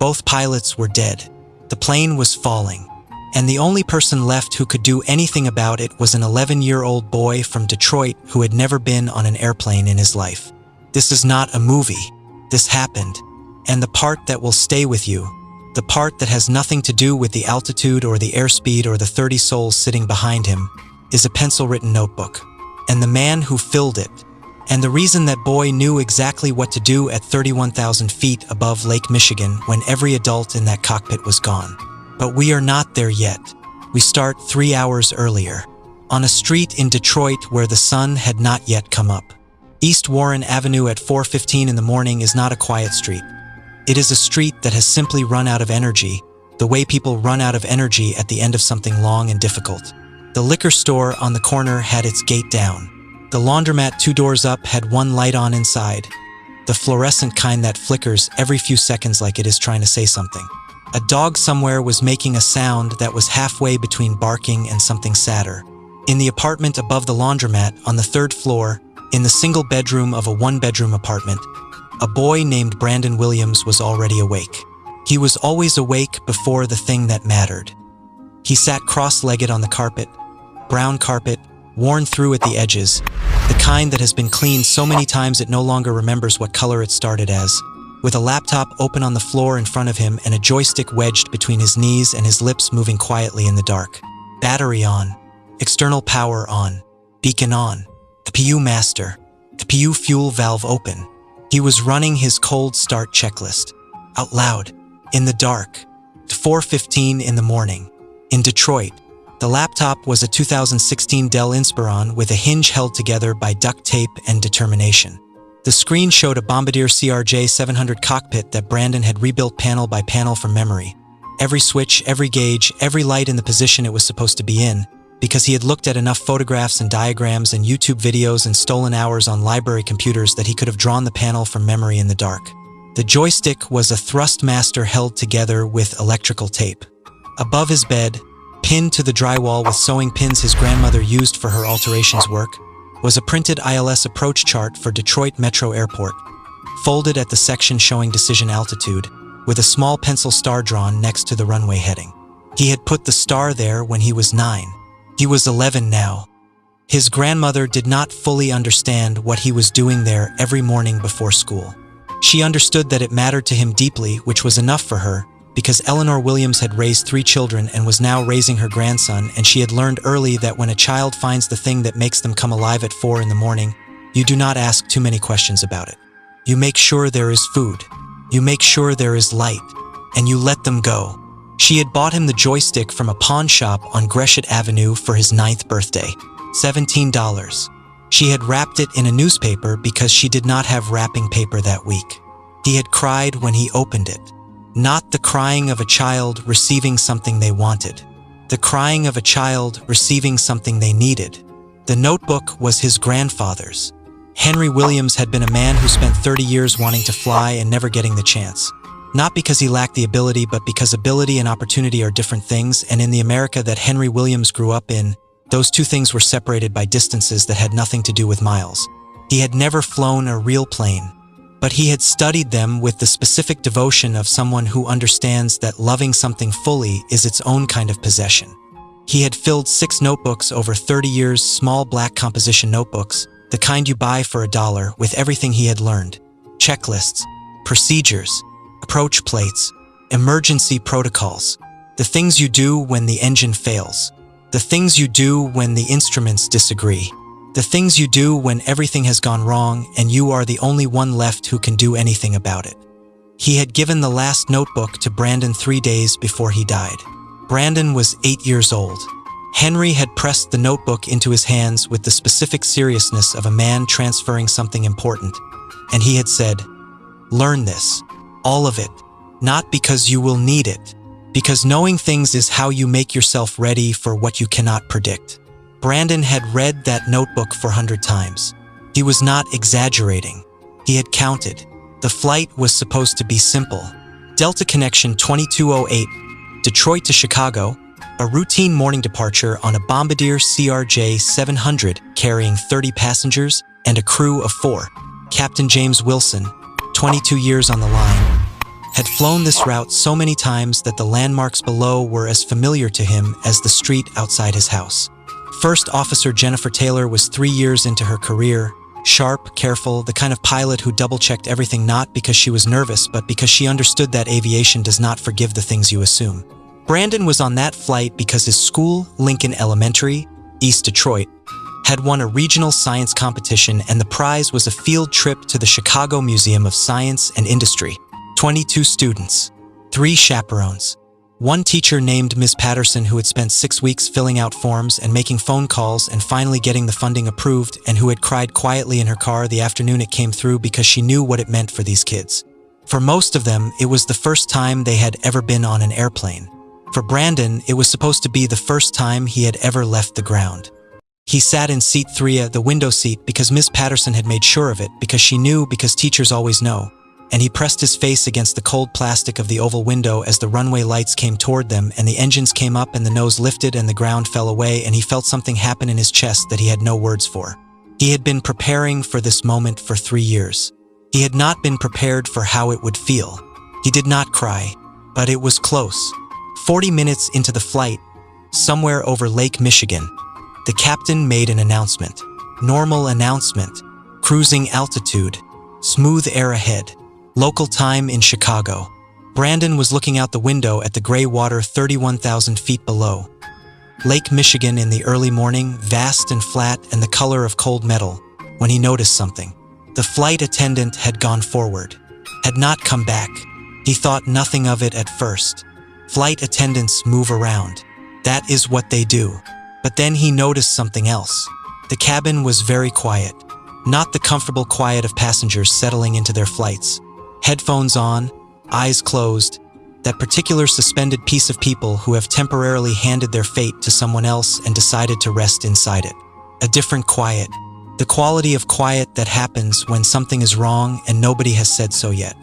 Both pilots were dead. The plane was falling. And the only person left who could do anything about it was an 11-year-old boy from Detroit who had never been on an airplane in his life. This is not a movie. This happened. And the part that will stay with you, the part that has nothing to do with the altitude or the airspeed or the 30 souls sitting behind him, is a pencil-written notebook. And the man who filled it. And the reason that boy knew exactly what to do at 31,000 feet above Lake Michigan when every adult in that cockpit was gone. But we are not there yet. We start 3 hours earlier, on a street in Detroit where the sun had not yet come up. East Warren Avenue at 4:15 in the morning is not a quiet street. It is a street that has simply run out of energy, the way people run out of energy at the end of something long and difficult. The liquor store on the corner had its gate down. The laundromat 2 doors up had one light on inside, the fluorescent kind that flickers every few seconds like it is trying to say something. A dog somewhere was making a sound that was halfway between barking and something sadder. In the apartment above the laundromat, on the 3rd floor, in the single bedroom of a 1-bedroom apartment, a boy named Brandon Williams was already awake. He was always awake before the thing that mattered. He sat cross-legged on the carpet, brown carpet, worn through at the edges, the kind that has been cleaned so many times it no longer remembers what color it started as, with a laptop open on the floor in front of him and a joystick wedged between his knees and his lips moving quietly in the dark. Battery on. External power on. Beacon on. The PU master. The PU fuel valve open. He was running his cold start checklist. Out loud. In the dark. 4:15 in the morning. In Detroit. The laptop was a 2016 Dell Inspiron with a hinge held together by duct tape and determination. The screen showed a Bombardier CRJ 700 cockpit that Brandon had rebuilt panel by panel from memory. Every switch, every gauge, every light in the position it was supposed to be in, because he had looked at enough photographs and diagrams and YouTube videos and stolen hours on library computers that he could have drawn the panel from memory in the dark. The joystick was a Thrustmaster held together with electrical tape. Above his bed, pinned to the drywall with sewing pins his grandmother used for her alterations work, was a printed ILS approach chart for Detroit Metro Airport, folded at the section showing decision altitude, with a small pencil star drawn next to the runway heading. He had put the star there when he was 9. He was 11 now. His grandmother did not fully understand what he was doing there every morning before school. She understood that it mattered to him deeply, which was enough for her, because Eleanor Williams had raised 3 children and was now raising her grandson, and she had learned early that when a child finds the thing that makes them come alive at 4 in the morning, you do not ask too many questions about it. You make sure there is food. You make sure there is light. And you let them go. She had bought him the joystick from a pawn shop on Gresham Avenue for his 9th birthday. $17. She had wrapped it in a newspaper because she did not have wrapping paper that week. He had cried when he opened it. Not the crying of a child receiving something they wanted. The crying of a child receiving something they needed. The notebook was his grandfather's. Henry Williams had been a man who spent 30 years wanting to fly and never getting the chance. Not because he lacked the ability, but because ability and opportunity are different things, and in the America that Henry Williams grew up in, those two things were separated by distances that had nothing to do with miles. He had never flown a real plane, but he had studied them with the specific devotion of someone who understands that loving something fully is its own kind of possession. He had filled 6 notebooks over 30 years, small black composition notebooks, the kind you buy for $1, with everything he had learned. Checklists, procedures, approach plates, emergency protocols, the things you do when the engine fails, the things you do when the instruments disagree, the things you do when everything has gone wrong and you are the only one left who can do anything about it. He had given the last notebook to Brandon 3 days before he died. Brandon was 8 years old. Henry had pressed the notebook into his hands with the specific seriousness of a man transferring something important, and he had said, "Learn this, all of it, not because you will need it, because knowing things is how you make yourself ready for what you cannot predict." Brandon had read that notebook 400 times. He was not exaggerating. He had counted. The flight was supposed to be simple. Delta Connection 2208, Detroit to Chicago, a routine morning departure on a Bombardier CRJ 700 carrying 30 passengers and a crew of 4. Captain James Wilson, 22 years on the line. had flown this route so many times that the landmarks below were as familiar to him as the street outside his house. First Officer Jennifer Taylor was 3 years into her career, sharp, careful, the kind of pilot who double-checked everything not because she was nervous, but because she understood that aviation does not forgive the things you assume. Brandon was on that flight because his school, Lincoln Elementary, East Detroit, had won a regional science competition, and the prize was a field trip to the Chicago Museum of Science and Industry. 22 students, 3 chaperones, 1 teacher named Ms. Patterson who had spent 6 weeks filling out forms and making phone calls and finally getting the funding approved, and who had cried quietly in her car the afternoon it came through because she knew what it meant for these kids. For most of them, it was the first time they had ever been on an airplane. For Brandon, it was supposed to be the first time he had ever left the ground. He sat in seat 3, the window seat, because Miss Patterson had made sure of it, because she knew, because teachers always know. And he pressed his face against the cold plastic of the oval window as the runway lights came toward them and the engines came up and the nose lifted and the ground fell away, and he felt something happen in his chest that he had no words for. He had been preparing for this moment for 3 years. He had not been prepared for how it would feel. He did not cry, but it was close. 40 minutes into the flight, somewhere over Lake Michigan, the captain made an announcement. Normal announcement. Cruising altitude. Smooth air ahead. Local time in Chicago. Brandon was looking out the window at the gray water 31,000 feet below. Lake Michigan in the early morning, vast and flat and the color of cold metal, when he noticed something. The flight attendant had gone forward, had not come back. He thought nothing of it at first. Flight attendants move around. That is what they do. But then he noticed something else. The cabin was very quiet. Not the comfortable quiet of passengers settling into their flights. Headphones on, eyes closed, that particular suspended piece of people who have temporarily handed their fate to someone else and decided to rest inside it. A different quiet. The quality of quiet that happens when something is wrong and nobody has said so yet.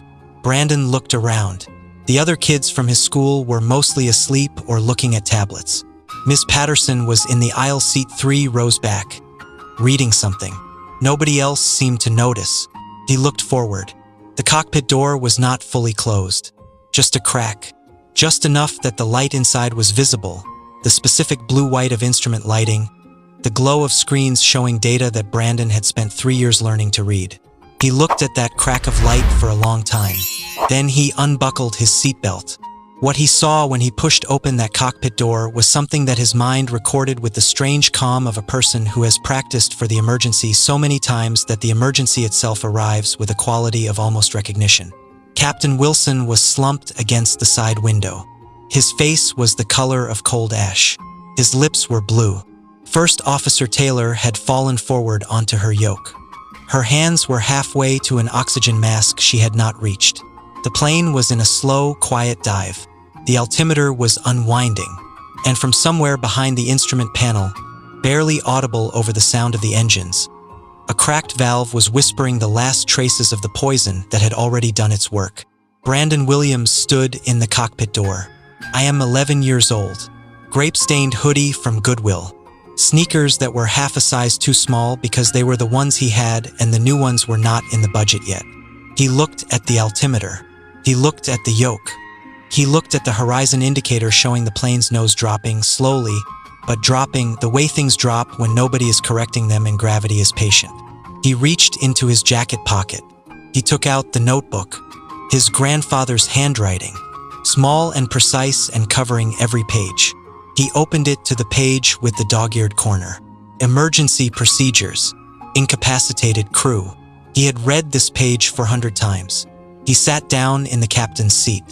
Brandon looked around. The other kids from his school were mostly asleep or looking at tablets. Miss Patterson was in the aisle seat 3 rows back, reading something. Nobody else seemed to notice. He looked forward. The cockpit door was not fully closed. Just a crack. Just enough that the light inside was visible. The specific blue-white of instrument lighting. The glow of screens showing data that Brandon had spent 3 years learning to read. He looked at that crack of light for a long time. Then he unbuckled his seatbelt. What he saw when he pushed open that cockpit door was something that his mind recorded with the strange calm of a person who has practiced for the emergency so many times that the emergency itself arrives with a quality of almost recognition. Captain Wilson was slumped against the side window. His face was the color of cold ash. His lips were blue. First Officer Taylor had fallen forward onto her yoke. Her hands were halfway to an oxygen mask she had not reached. The plane was in a slow, quiet dive. The altimeter was unwinding, and from somewhere behind the instrument panel, barely audible over the sound of the engines, a cracked valve was whispering the last traces of the poison that had already done its work. Brandon Williams stood in the cockpit door. I am 11 years old. Grape-stained hoodie from Goodwill. Sneakers that were half a size too small because they were the ones he had and the new ones were not in the budget yet. He looked at the altimeter. He looked at the yoke. He looked at the horizon indicator showing the plane's nose dropping slowly, but dropping the way things drop when nobody is correcting them and gravity is patient. He reached into his jacket pocket. He took out the notebook, his grandfather's handwriting, small and precise and covering every page. He opened it to the page with the dog-eared corner. Emergency procedures. Incapacitated crew. He had read this page 400 times. He sat down in the captain's seat.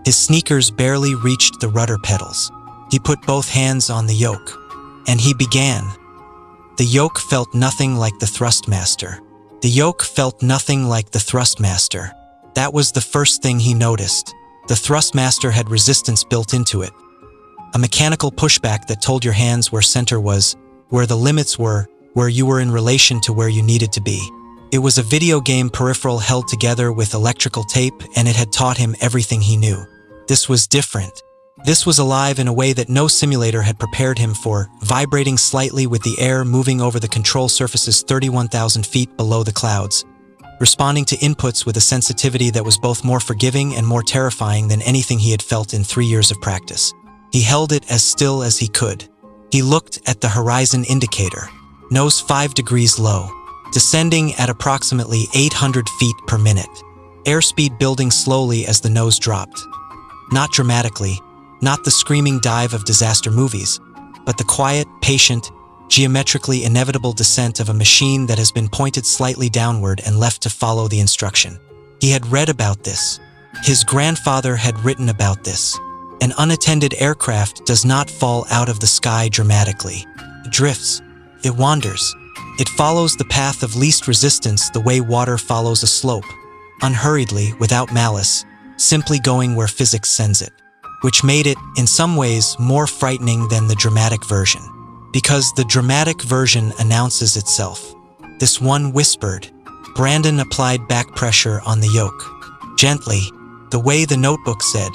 His sneakers barely reached the rudder pedals. He put both hands on the yoke, and he began. The yoke felt nothing like the thrustmaster. The yoke felt nothing like the thrustmaster. That was the first thing he noticed. The thrustmaster had resistance built into it. A mechanical pushback that told your hands where center was, where the limits were, where you were in relation to where you needed to be. It was a video game peripheral held together with electrical tape, and it had taught him everything he knew. This was different. This was alive in a way that no simulator had prepared him for, vibrating slightly with the air moving over the control surfaces 31,000 feet below the clouds. responding to inputs with a sensitivity that was both more forgiving and more terrifying than anything he had felt in 3 years of practice. He held it as still as he could. He looked at the horizon indicator, nose 5 degrees low, descending at approximately 800 feet per minute, airspeed building slowly as the nose dropped. Not dramatically, not the screaming dive of disaster movies, but the quiet, patient, geometrically inevitable descent of a machine that has been pointed slightly downward and left to follow the instruction. He had read about this. His grandfather had written about this. An unattended aircraft does not fall out of the sky dramatically. It drifts. It wanders. It follows the path of least resistance the way water follows a slope, unhurriedly, without malice, simply going where physics sends it, which made it, in some ways, more frightening than the dramatic version. Because the dramatic version announces itself. This one whispered. Brandon applied back pressure on the yoke. Gently, the way the notebook said,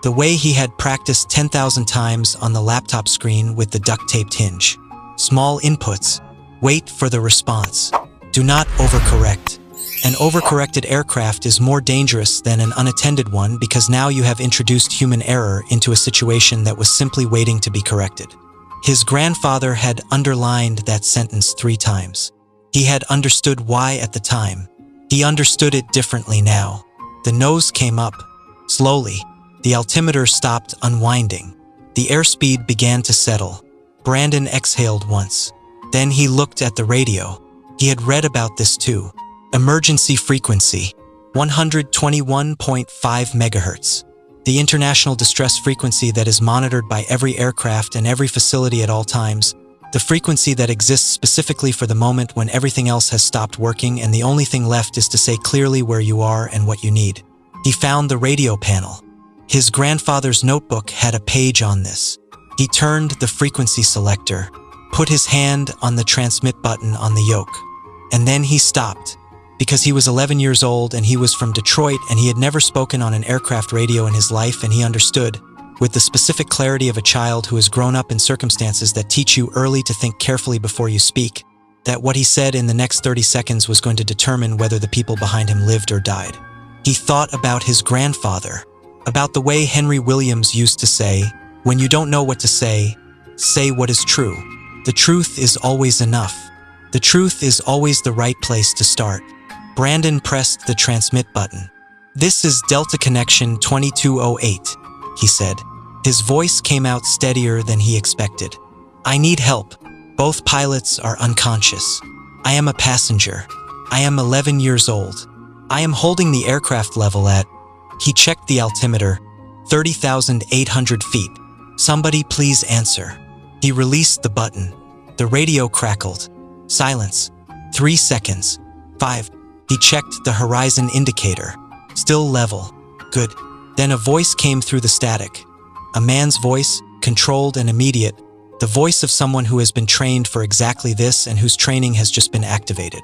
the way he had practiced 10,000 times on the laptop screen with the duct-taped hinge. Small inputs. Wait for the response. Do not overcorrect. An overcorrected aircraft is more dangerous than an unattended one because now you have introduced human error into a situation that was simply waiting to be corrected. His grandfather had underlined that sentence 3 times. He had understood why at the time. He understood it differently now. The nose came up. Slowly, the altimeter stopped unwinding. The airspeed began to settle. Brandon exhaled once. Then he looked at the radio. He had read about this too. Emergency frequency, 121.5 megahertz. The international distress frequency that is monitored by every aircraft and every facility at all times. The frequency that exists specifically for the moment when everything else has stopped working and the only thing left is to say clearly where you are and what you need. He found the radio panel. His grandfather's notebook had a page on this. He turned the frequency selector, put his hand on the transmit button on the yoke, and then he stopped. Because he was 11 years old and he was from Detroit and he had never spoken on an aircraft radio in his life, and he understood, with the specific clarity of a child who has grown up in circumstances that teach you early to think carefully before you speak, that what he said in the next 30 seconds was going to determine whether the people behind him lived or died. He thought about his grandfather, about the way Henry Williams used to say, when you don't know what to say what is true. The truth is always enough. The truth is always the right place to start. Brandon pressed the transmit button. This is Delta Connection 2208, he said. His voice came out steadier than he expected. I need help. Both pilots are unconscious. I am a passenger. I am 11 years old. I am holding the aircraft level at, he checked the altimeter, 30,800 feet. Somebody please answer. He released the button. The radio crackled. Silence. 3 seconds. 5. He checked the horizon indicator. Still level. Good. Then a voice came through the static. A man's voice, controlled and immediate. The voice of someone who has been trained for exactly this and whose training has just been activated.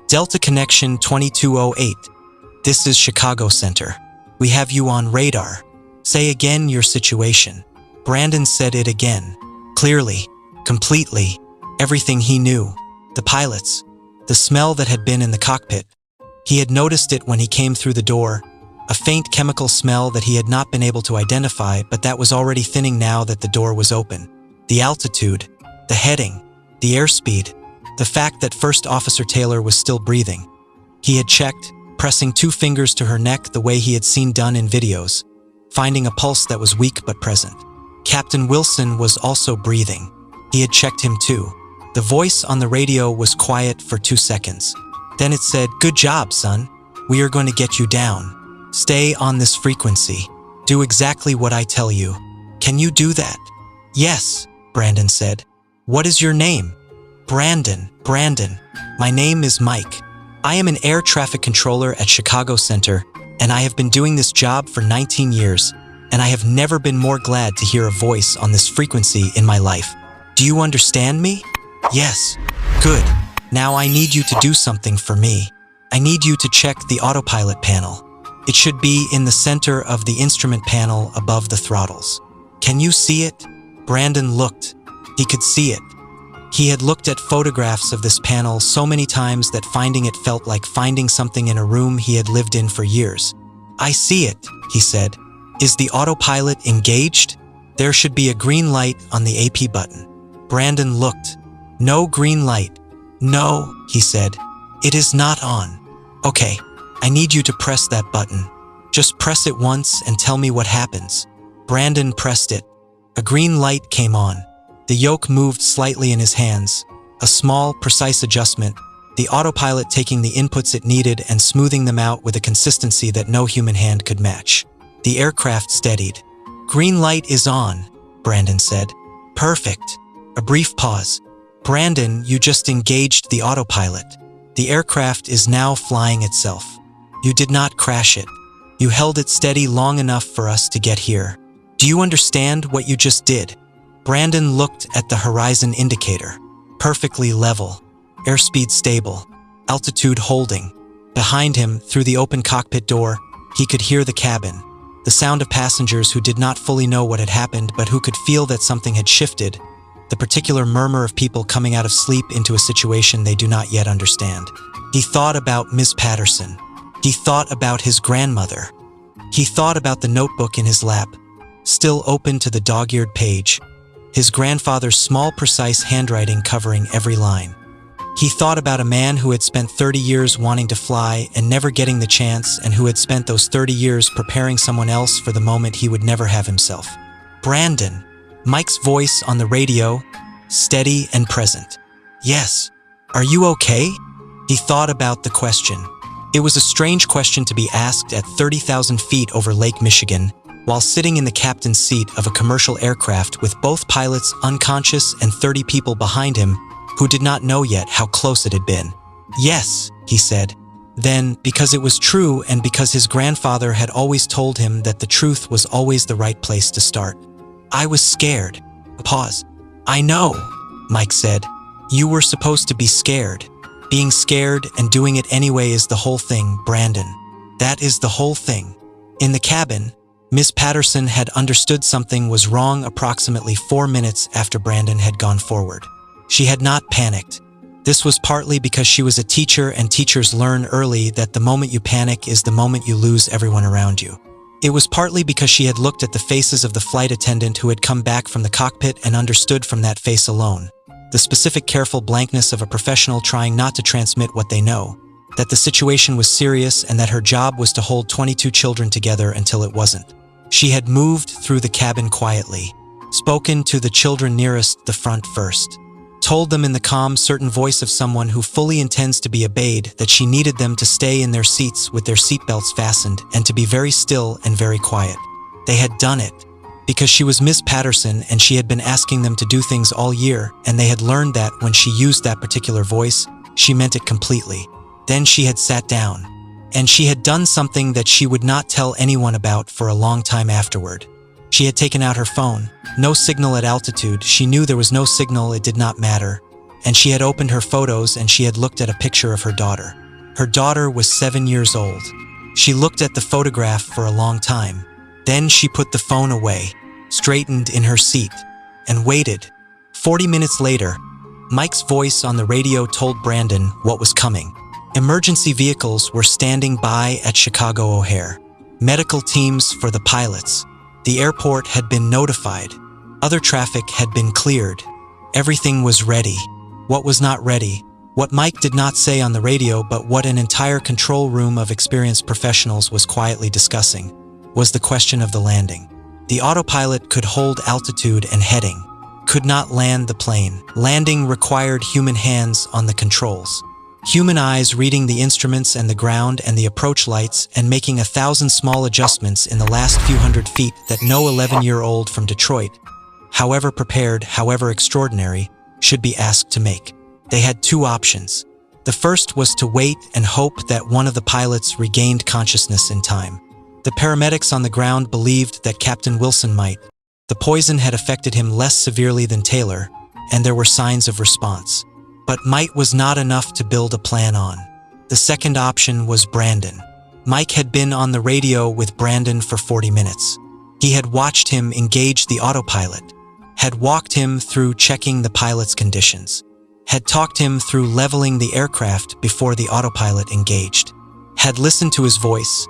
Delta Connection 2208. This is Chicago Center. We have you on radar. Say again your situation. Brandon said it again. Clearly. Completely. Everything he knew. The pilots. The smell that had been in the cockpit. He had noticed it when he came through the door, a faint chemical smell that he had not been able to identify, but that was already thinning now that the door was open. The altitude, the heading, the airspeed, the fact that First Officer Taylor was still breathing. He had checked, pressing 2 fingers to her neck the way he had seen done in videos, finding a pulse that was weak but present. Captain Wilson was also breathing. He had checked him too. The voice on the radio was quiet for 2 seconds. Then it said, "Good job, son. We are going to get you down. Stay on this frequency. Do exactly what I tell you. Can you do that?" "Yes," Brandon said. "What is your name?" Brandon. My name is Mike. I am an air traffic controller at Chicago Center, and I have been doing this job for 19 years, and I have never been more glad to hear a voice on this frequency in my life. Do you understand me?" "Yes." "Good. Now I need you to do something for me. I need you to check the autopilot panel. It should be in the center of the instrument panel above the throttles. Can you see it?" Brandon looked. He could see it. He had looked at photographs of this panel so many times that finding it felt like finding something in a room he had lived in for years. "I see it," he said. "Is the autopilot engaged? There should be a green light on the AP button." Brandon looked. "No green light." "No," he said. "It is not on." "Okay, I need you to press that button. Just press it once and tell me what happens." Brandon pressed it. A green light came on. The yoke moved slightly in his hands. A small, precise adjustment, the autopilot taking the inputs it needed and smoothing them out with a consistency that no human hand could match. The aircraft steadied. "Green light is on," Brandon said. "Perfect." A brief pause. "Brandon, you just engaged the autopilot. The aircraft is now flying itself. You did not crash it. You held it steady long enough for us to get here. Do you understand what you just did?" Brandon looked at the horizon indicator. Perfectly level. Airspeed stable. Altitude holding. Behind him, through the open cockpit door, he could hear the cabin. The sound of passengers who did not fully know what had happened but who could feel that something had shifted. The particular murmur of people coming out of sleep into a situation they do not yet understand. He thought about Miss Patterson. He thought about his grandmother. He thought about the notebook in his lap, still open to the dog-eared page. His grandfather's small, precise handwriting covering every line. He thought about a man who had spent 30 years wanting to fly and never getting the chance, and who had spent those 30 years preparing someone else for the moment he would never have himself. "Brandon," Mike's voice on the radio, steady and present. "Yes. Are you okay?" He thought about the question. It was a strange question to be asked at 30,000 feet over Lake Michigan, while sitting in the captain's seat of a commercial aircraft with both pilots unconscious and 30 people behind him who did not know yet how close it had been. "Yes," he said. Then, because it was true and because his grandfather had always told him that the truth was always the right place to start. "I was scared." Pause. "I know," Mike said. "You were supposed to be scared. Being scared and doing it anyway is the whole thing, Brandon. That is the whole thing." In the cabin, Miss Patterson had understood something was wrong approximately 4 minutes after Brandon had gone forward. She had not panicked. This was partly because she was a teacher and teachers learn early that the moment you panic is the moment you lose everyone around you. It was partly because she had looked at the faces of the flight attendant who had come back from the cockpit and understood from that face alone, the specific careful blankness of a professional trying not to transmit what they know, that the situation was serious and that her job was to hold 22 children together until it wasn't. She had moved through the cabin quietly, spoken to the children nearest the front first, told them in the calm, certain voice of someone who fully intends to be obeyed that she needed them to stay in their seats with their seatbelts fastened and to be very still and very quiet. They had done it because she was Miss Patterson and she had been asking them to do things all year, and they had learned that when she used that particular voice, she meant it completely. Then she had sat down. And she had done something that she would not tell anyone about for a long time afterward. She had taken out her phone. No signal at altitude. She knew there was no signal, it did not matter. And she had opened her photos and she had looked at a picture of her daughter. Her daughter was 7 years old. She looked at the photograph for a long time. Then she put the phone away, straightened in her seat, and waited. 40 minutes later, Mike's voice on the radio told Brandon what was coming. Emergency vehicles were standing by at Chicago O'Hare. Medical teams for the pilots. The airport had been notified. Other traffic had been cleared. Everything was ready. What was not ready, what Mike did not say on the radio but what an entire control room of experienced professionals was quietly discussing, was the question of the landing. The autopilot could hold altitude and heading, could not land the plane. Landing required human hands on the controls. Human eyes reading the instruments and the ground and the approach lights and making 1,000 small adjustments in the last few hundred feet that no 11-year-old from Detroit, however prepared, however extraordinary, should be asked to make. They had two options. The first was to wait and hope that one of the pilots regained consciousness in time. The paramedics on the ground believed that Captain Wilson might. The poison had affected him less severely than Taylor, and there were signs of response. But might was not enough to build a plan on. The second option was Brandon. Mike had been on the radio with Brandon for 40 minutes. He had watched him engage the autopilot, had walked him through checking the pilot's conditions. had talked him through leveling the aircraft before the autopilot engaged, had listened to his voice,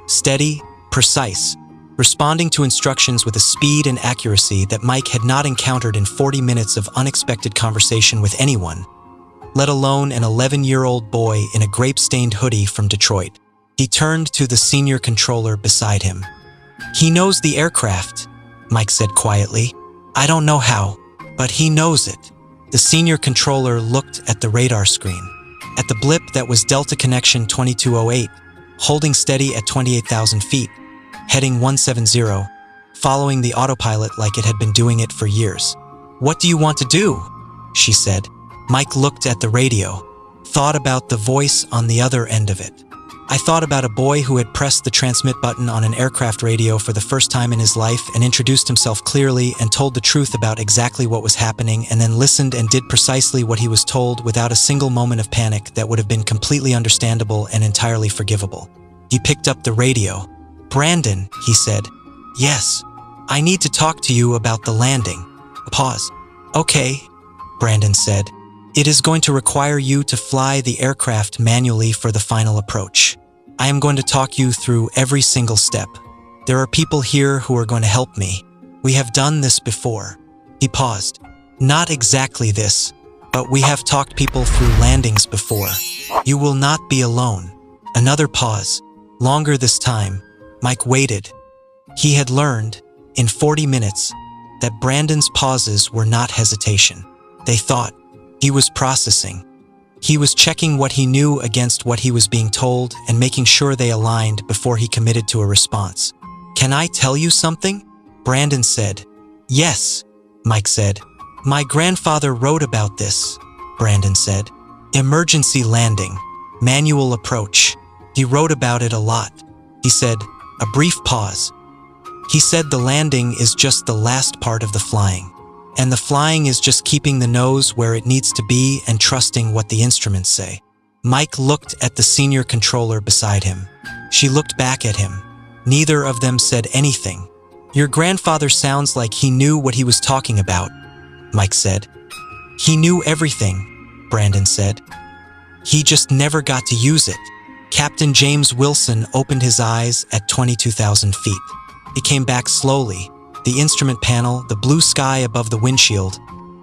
steady, precise, responding to instructions with a speed and accuracy that Mike had not encountered in 40 minutes of unexpected conversation with anyone, let alone an 11-year-old boy in a grape-stained hoodie from Detroit. He turned to the senior controller beside him. "He knows the aircraft," Mike said quietly. "I don't know how, but he knows it." The senior controller looked at the radar screen, at the blip that was Delta Connection 2208, holding steady at 28,000 feet, heading 170, following the autopilot like it had been doing it for years. "What do you want to do?" she said. Mike looked at the radio, thought about the voice on the other end of it. "I thought about a boy who had pressed the transmit button on an aircraft radio for the first time in his life and introduced himself clearly and told the truth about exactly what was happening and then listened and did precisely what he was told without a single moment of panic that would have been completely understandable and entirely forgivable." He picked up the radio. "Brandon," he said. "Yes, I need to talk to you about the landing." A pause. "Okay," Brandon said. "It is going to require you to fly the aircraft manually for the final approach. I am going to talk you through every single step. There are people here who are going to help me. We have done this before." He paused. "Not exactly this, but we have talked people through landings before. You will not be alone." Another pause. Longer this time. Mike waited. He had learned, in 40 minutes, that Brandon's pauses were not hesitation. They thought. He was processing. He was checking what he knew against what he was being told and making sure they aligned before he committed to a response. "Can I tell you something?" Brandon said. "Yes," Mike said. "My grandfather wrote about this," Brandon said. "Emergency landing, manual approach. He wrote about it a lot." He said, a brief pause. "He said the landing is just the last part of the flying. And the flying is just keeping the nose where it needs to be and trusting what the instruments say." Mike looked at the senior controller beside him. She looked back at him. Neither of them said anything. "Your grandfather sounds like he knew what he was talking about," Mike said. "He knew everything," Brandon said. "He just never got to use it." Captain James Wilson opened his eyes at 22,000 feet. He came back slowly. The instrument panel, the blue sky above the windshield,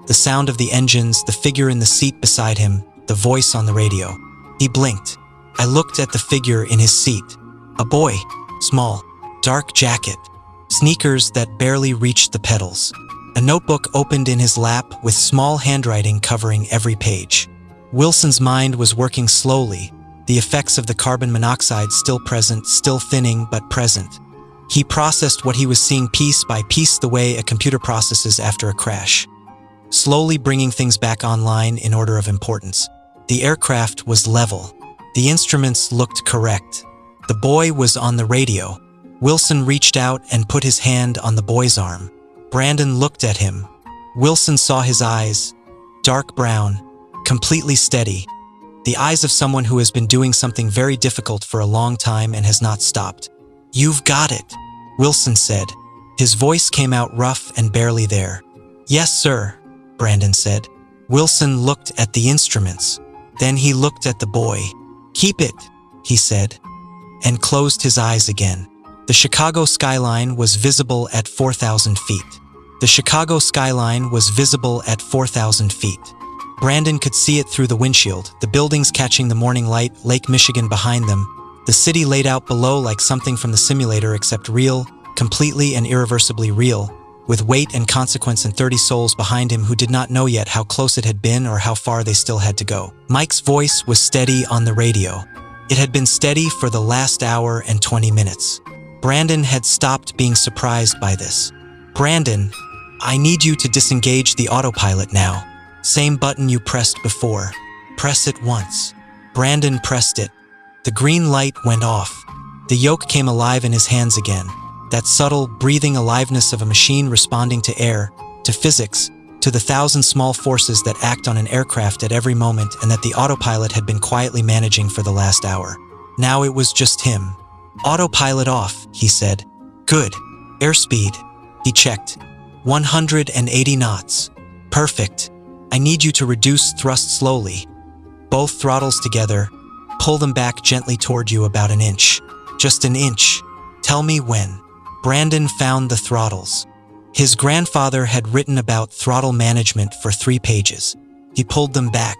the sound of the engines, the figure in the seat beside him, the voice on the radio. He blinked. I looked at the figure in his seat. A boy, small, dark jacket, sneakers that barely reached the pedals. A notebook opened in his lap with small handwriting covering every page. Wilson's mind was working slowly, the effects of the carbon monoxide still present, still thinning but present. He processed what he was seeing piece by piece the way a computer processes after a crash, slowly bringing things back online in order of importance. The aircraft was level. The instruments looked correct. The boy was on the radio. Wilson reached out and put his hand on the boy's arm. Brandon looked at him. Wilson saw his eyes, dark brown, completely steady. The eyes of someone who has been doing something very difficult for a long time and has not stopped. "You've got it," Wilson said. His voice came out rough and barely there. "Yes, sir," Brandon said. Wilson looked at the instruments. Then he looked at the boy. "Keep it," he said, and closed his eyes again. The Chicago skyline was visible at 4,000 feet. The Chicago skyline was visible at 4,000 feet. Brandon could see it through the windshield, the buildings catching the morning light, Lake Michigan behind them, the city laid out below like something from the simulator except real, completely and irreversibly real, with weight and consequence and 30 souls behind him who did not know yet how close it had been or how far they still had to go. Mike's voice was steady on the radio. It had been steady for the last hour and 20 minutes. Brandon had stopped being surprised by this. "Brandon, I need you to disengage the autopilot now. Same button you pressed before. Press it once." Brandon pressed it. The green light went off. The yoke came alive in his hands again. That subtle, breathing aliveness of a machine responding to air, to physics, to the thousand small forces that act on an aircraft at every moment and that the autopilot had been quietly managing for the last hour. Now it was just him. "Autopilot off," he said. "Good. Airspeed." He checked. 180 knots. "Perfect." I need you to reduce thrust slowly. Both throttles together. Pull them back gently toward you about an inch. Just an inch. Tell me when. Brandon found the throttles. His grandfather had written about throttle management for 3 pages. He pulled them back.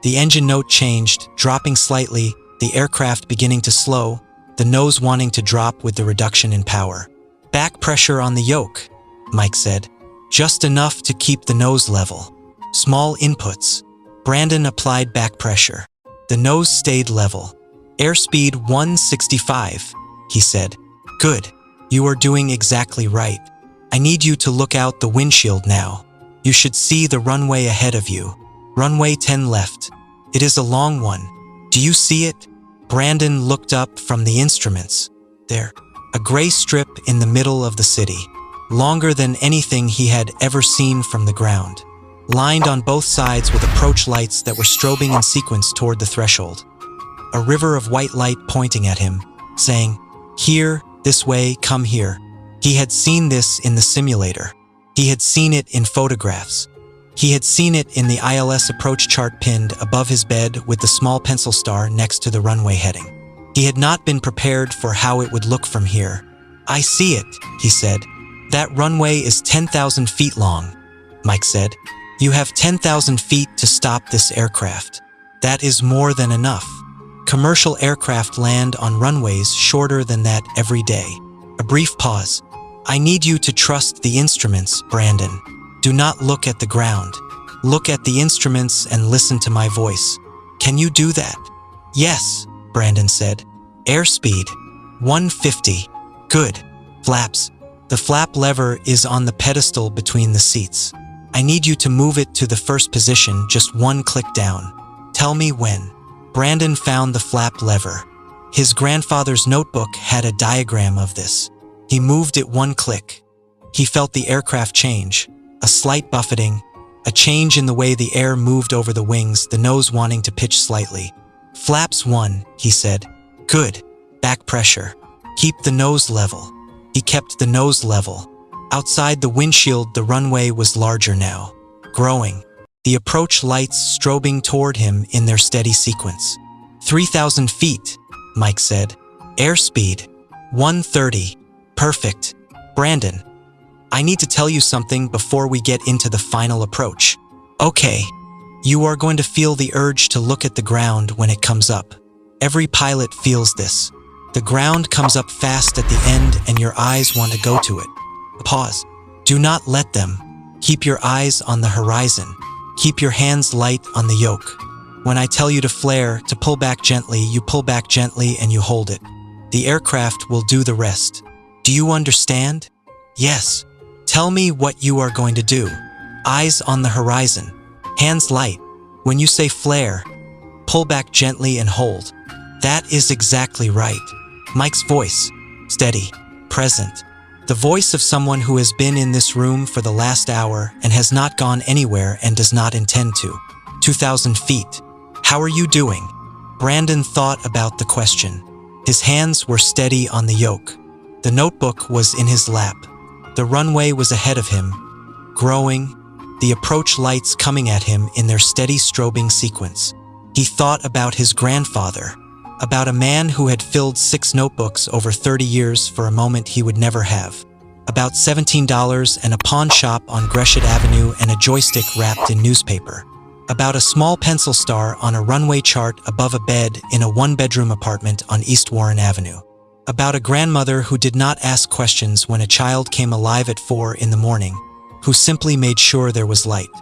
The engine note changed, dropping slightly, the aircraft beginning to slow, the nose wanting to drop with the reduction in power. Back pressure on the yoke, Mike said. Just enough to keep the nose level. Small inputs. Brandon applied back pressure. The nose stayed level. Airspeed 165, he said. Good. You are doing exactly right. I need you to look out the windshield now. You should see the runway ahead of you. Runway 10 left. It is a long one. Do you see it? Brandon looked up from the instruments. There. A gray strip in the middle of the city. Longer than anything he had ever seen from the ground. Lined on both sides with approach lights that were strobing in sequence toward the threshold. A river of white light pointing at him, saying, "Here, this way, come here." He had seen this in the simulator. He had seen it in photographs. He had seen it in the ILS approach chart pinned above his bed with the small pencil star next to the runway heading. He had not been prepared for how it would look from here. "I see it," he said. "That runway is 10,000 feet long," Mike said. "You have 10,000 feet to stop this aircraft. That is more than enough. Commercial aircraft land on runways shorter than that every day." A brief pause. "I need you to trust the instruments, Brandon. Do not look at the ground. Look at the instruments and listen to my voice. Can you do that?" "Yes," Brandon said. "Airspeed 150. Good. Flaps. The flap lever is on the pedestal between the seats. I need you to move it to the first position, just 1 click down. Tell me when." Brandon found the flap lever. His grandfather's notebook had a diagram of this. He moved it 1 click. He felt the aircraft change, a slight buffeting, a change in the way the air moved over the wings, the nose wanting to pitch slightly. "Flaps 1, he said. "Good. Back pressure. Keep the nose level." He kept the nose level. Outside the windshield, the runway was larger now, growing, the approach lights strobing toward him in their steady sequence. 3,000 feet, Mike said. "Airspeed 130. Perfect. Brandon, I need to tell you something before we get into the final approach." "Okay. You are going to feel the urge to look at the ground when it comes up. Every pilot feels this. The ground comes up fast at the end and your eyes want to go to it. Pause. Do not let them. Keep your eyes on the horizon. Keep your hands light on the yoke. When I tell you to flare, to pull back gently, you pull back gently and you hold it. The aircraft will do the rest. Do you understand?" "Yes." "Tell me what you are going to do. Eyes on the horizon. Hands light. When you say flare, pull back gently and hold." "That is exactly right." Mike's voice, steady, present. The voice of someone who has been in this room for the last hour and has not gone anywhere and does not intend to. 2,000 feet. "How are you doing?" Brandon thought about the question. His hands were steady on the yoke. The notebook was in his lap. The runway was ahead of him, growing, the approach lights coming at him in their steady strobing sequence. He thought about his grandfather, about a man who had filled 6 notebooks over 30 years for a moment he would never have, about $17 and a pawn shop on Gresham Avenue and a joystick wrapped in newspaper, about a small pencil star on a runway chart above a bed in a 1-bedroom apartment on East Warren Avenue, about a grandmother who did not ask questions when a child came alive at 4 in the morning, who simply made sure there was light.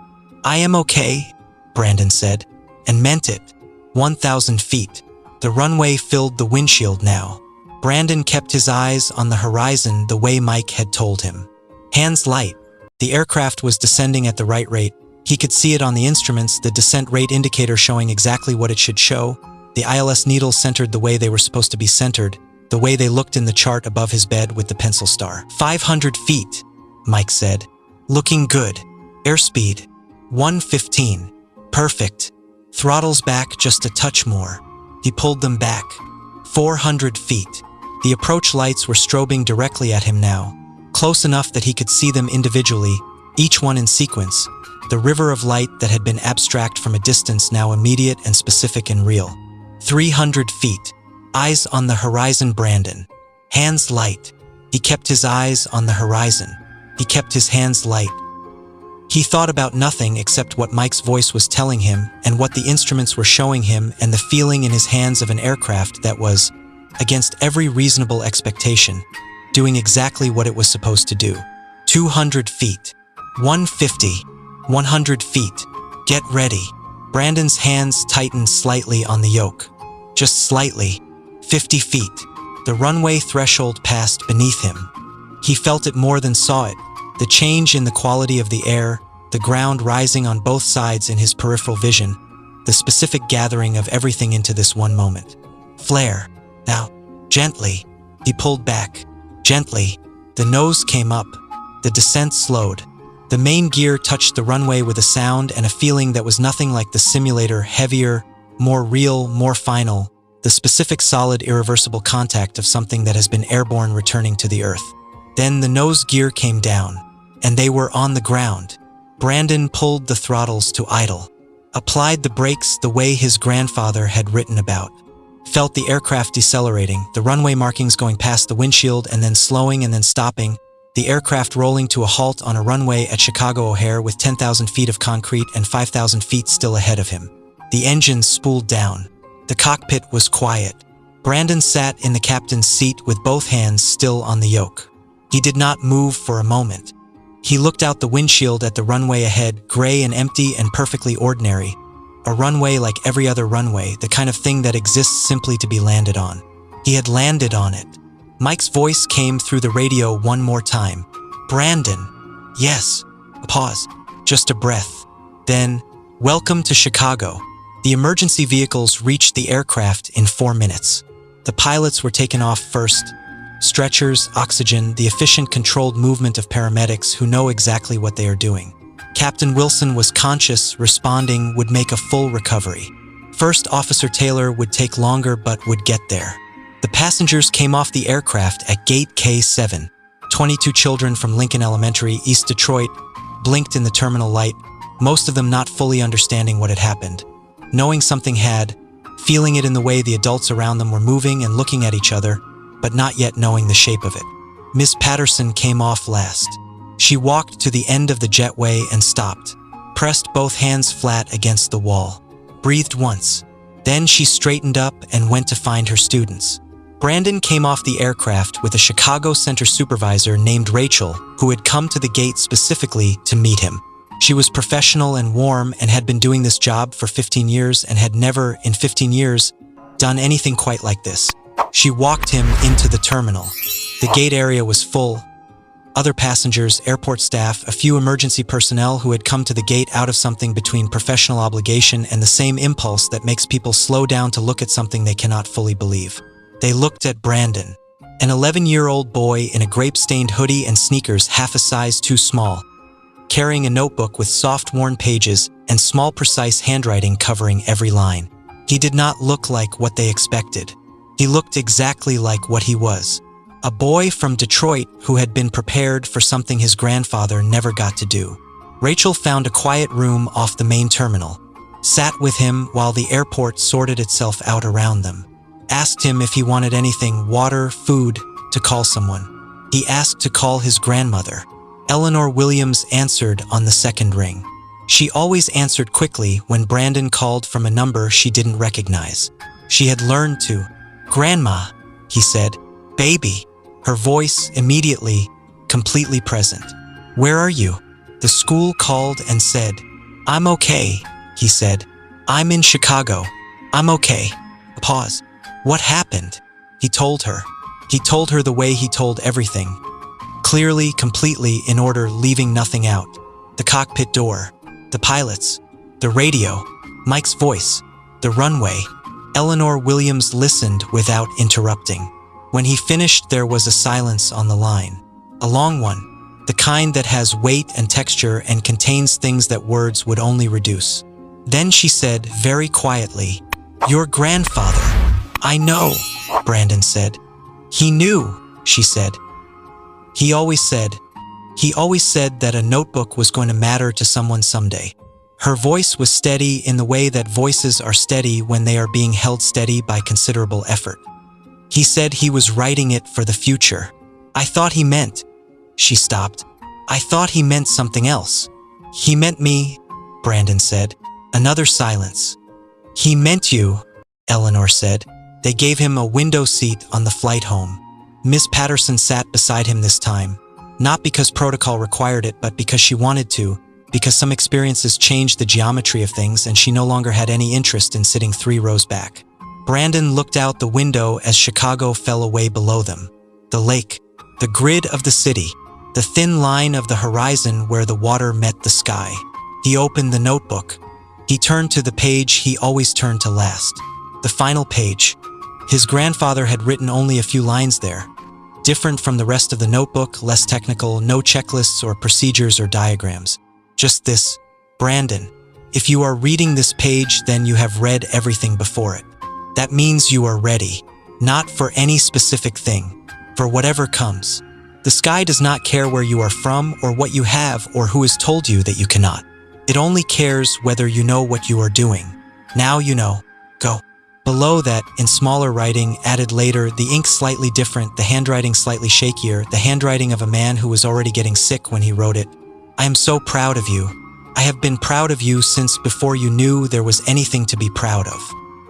"I am okay," Brandon said, and meant it. 1,000 feet. The runway filled the windshield now. Brandon kept his eyes on the horizon the way Mike had told him. Hands light. The aircraft was descending at the right rate. He could see it on the instruments, the descent rate indicator showing exactly what it should show. The ILS needles centered the way they were supposed to be centered, the way they looked in the chart above his bed with the pencil star. 500 feet, Mike said. "Looking good. Airspeed 115. Perfect. Throttles back just a touch more." He pulled them back. 400 feet. The approach lights were strobing directly at him now, close enough that he could see them individually, each one in sequence. the river of light that had been abstract from a distance now immediate and specific and real. 300 feet. Eyes on the horizon. Brandon. Hands light. He kept his eyes on the horizon. He kept his hands light. He thought about nothing except what Mike's voice was telling him and what the instruments were showing him and the feeling in his hands of an aircraft that was, against every reasonable expectation, doing exactly what it was supposed to do. 200 feet. 150. 100 feet. Get ready. Brandon's hands tightened slightly on the yoke. Just slightly. 50 feet. The runway threshold passed beneath him. He felt it more than saw it. The change in the quality of the air, the ground rising on both sides in his peripheral vision, the specific gathering of everything into this one moment. Flare. Now, gently. He pulled back. Gently. The nose came up. The descent slowed. The main gear touched the runway with a sound and a feeling that was nothing like the simulator, heavier, more real, more final, the specific solid irreversible contact of something that has been airborne returning to the earth. Then the nose gear came down, and they were on the ground. Brandon pulled the throttles to idle, applied the brakes the way his grandfather had written about, felt the aircraft decelerating, the runway markings going past the windshield and then slowing and then stopping, the aircraft rolling to a halt on a runway at Chicago O'Hare with 10,000 feet of concrete and 5,000 feet still ahead of him. The engines spooled down. The cockpit was quiet. Brandon sat in the captain's seat with both hands still on the yoke. He did not move for a moment. He looked out the windshield at the runway ahead, gray and empty and perfectly ordinary. A runway like every other runway, the kind of thing that exists simply to be landed on. He had landed on it. Mike's voice came through the radio one more time. Brandon. Yes. A pause. Just a breath. Then, welcome to Chicago. The emergency vehicles reached the aircraft in 4 minutes. The pilots were taken off first. Stretchers, oxygen, the efficient controlled movement of paramedics who know exactly what they are doing. Captain Wilson was conscious, responding, would make a full recovery. First Officer Taylor would take longer but would get there. The passengers came off the aircraft at Gate K7. 22 children from Lincoln Elementary, East Detroit, blinked in the terminal light, most of them not fully understanding what had happened. Knowing something had, feeling it in the way the adults around them were moving and looking at each other, but not yet knowing the shape of it. Miss Patterson came off last. She walked to the end of the jetway and stopped, pressed both hands flat against the wall, breathed once. Then she straightened up and went to find her students. Brandon came off the aircraft with a Chicago Center supervisor named Rachel, who had come to the gate specifically to meet him. She was professional and warm and had been doing this job for 15 years and had never, in 15 years, done anything quite like this. She walked him into the terminal. The gate area was full. Other passengers, airport staff, a few emergency personnel who had come to the gate out of something between professional obligation and the same impulse that makes people slow down to look at something they cannot fully believe. They looked at Brandon, an 11-year-old boy in a grape-stained hoodie and sneakers half a size too small, carrying a notebook with soft, worn pages and small, precise handwriting covering every line. He did not look like what they expected. He looked exactly like what he was. A boy from Detroit who had been prepared for something his grandfather never got to do. Rachel found a quiet room off the main terminal, sat with him while the airport sorted itself out around them, asked him if he wanted anything, water, food, to call someone. He asked to call his grandmother. Eleanor Williams answered on the second ring. She always answered quickly when Brandon called from a number she didn't recognize. She had learned to. "Grandma," he said. "Baby." Her voice immediately, completely present. "Where are you?" The school called and said. "I'm okay," he said. "I'm in Chicago. I'm okay." A pause. "What happened?" He told her. He told her the way he told everything. Clearly, completely, in order, leaving nothing out. The cockpit door, the pilots, the radio, Mike's voice, the runway. Eleanor Williams listened without interrupting. When he finished, there was a silence on the line. A long one, the kind that has weight and texture and contains things that words would only reduce. Then she said, very quietly, "Your grandfather." "I know," Brandon said. "He knew," she said. "He always said, He always said that a notebook was going to matter to someone someday. Her voice was steady in the way that voices are steady when they are being held steady by considerable effort. He said he was writing it for the future. I thought he meant... She stopped. I thought he meant something else. He meant me, Brandon said. Another silence. He meant you, Eleanor said. They gave him a window seat on the flight home. Miss Patterson sat beside him this time, not because protocol required it, but because she wanted to, because some experiences changed the geometry of things and she no longer had any interest in sitting 3 rows back. Brandon looked out the window as Chicago fell away below them. The lake, the grid of the city, the thin line of the horizon where the water met the sky. He opened the notebook. He turned to the page he always turned to last. The final page. His grandfather had written only a few lines there. Different from the rest of the notebook, less technical, no checklists or procedures or diagrams. Just this: Brandon, if you are reading this page, then you have read everything before it. That means you are ready, not for any specific thing, for whatever comes. The sky does not care where you are from or what you have or who has told you that you cannot. It only cares whether you know what you are doing. Now you know. Go. Below that, in smaller writing, added later, the ink slightly different, the handwriting slightly shakier, the handwriting of a man who was already getting sick when he wrote it. I am so proud of you. I have been proud of you since before you knew there was anything to be proud of.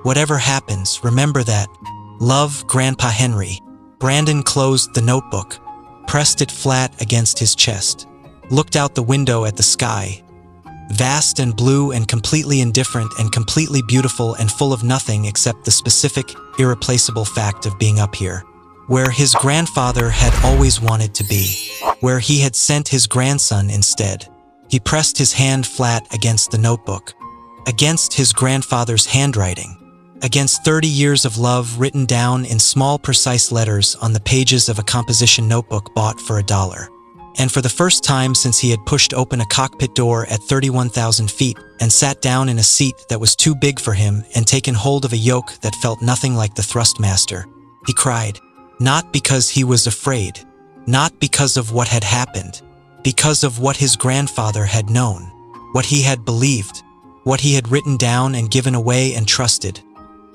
Whatever happens, remember that. Love, Grandpa Henry. Brandon closed the notebook, pressed it flat against his chest, looked out the window at the sky. Vast and blue and completely indifferent and completely beautiful and full of nothing except the specific, irreplaceable fact of being up here, where his grandfather had always wanted to be, where he had sent his grandson instead. He pressed his hand flat against the notebook, against his grandfather's handwriting, against 30 years of love written down in small precise letters on the pages of a composition notebook bought for $1. And for the first time since he had pushed open a cockpit door at 31,000 feet and sat down in a seat that was too big for him and taken hold of a yoke that felt nothing like the thrustmaster, he cried. Not because he was afraid, not because of what had happened, because of what his grandfather had known, what he had believed, what he had written down and given away and trusted,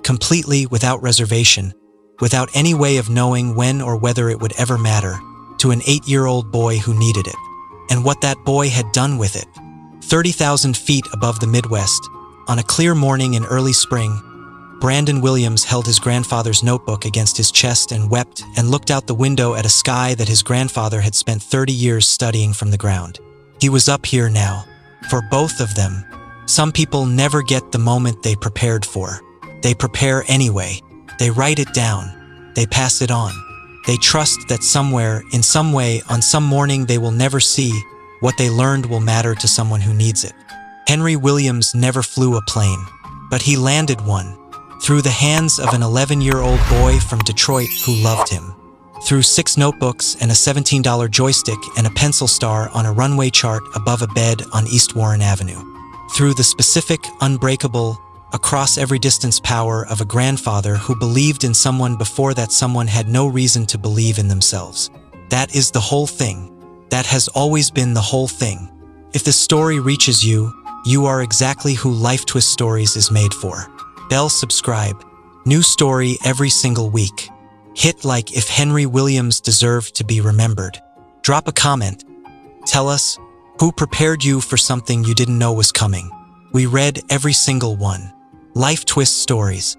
completely without reservation, without any way of knowing when or whether it would ever matter, to an 8-year-old boy who needed it, and what that boy had done with it. 30,000 feet above the Midwest, on a clear morning in early spring, Brandon Williams held his grandfather's notebook against his chest and wept and looked out the window at a sky that his grandfather had spent 30 years studying from the ground. He was up here now, for both of them. Some people never get the moment they prepared for. They prepare anyway. They write it down. They pass it on. They trust that somewhere, in some way, on some morning they will never see, what they learned will matter to someone who needs it. Henry Williams never flew a plane, but he landed one, through the hands of an 11-year-old boy from Detroit who loved him, through 6 notebooks and a $17 joystick and a pencil star on a runway chart above a bed on East Warren Avenue, through the specific, unbreakable, across every distance power of a grandfather who believed in someone before that someone had no reason to believe in themselves. That is the whole thing. That has always been the whole thing. If the story reaches you, you are exactly who Life Twist Stories is made for. Bell subscribe. New story every single week. Hit like if Henry Williams deserved to be remembered. Drop a comment. Tell us who prepared you for something you didn't know was coming. We read every single one. Life Twist Stories.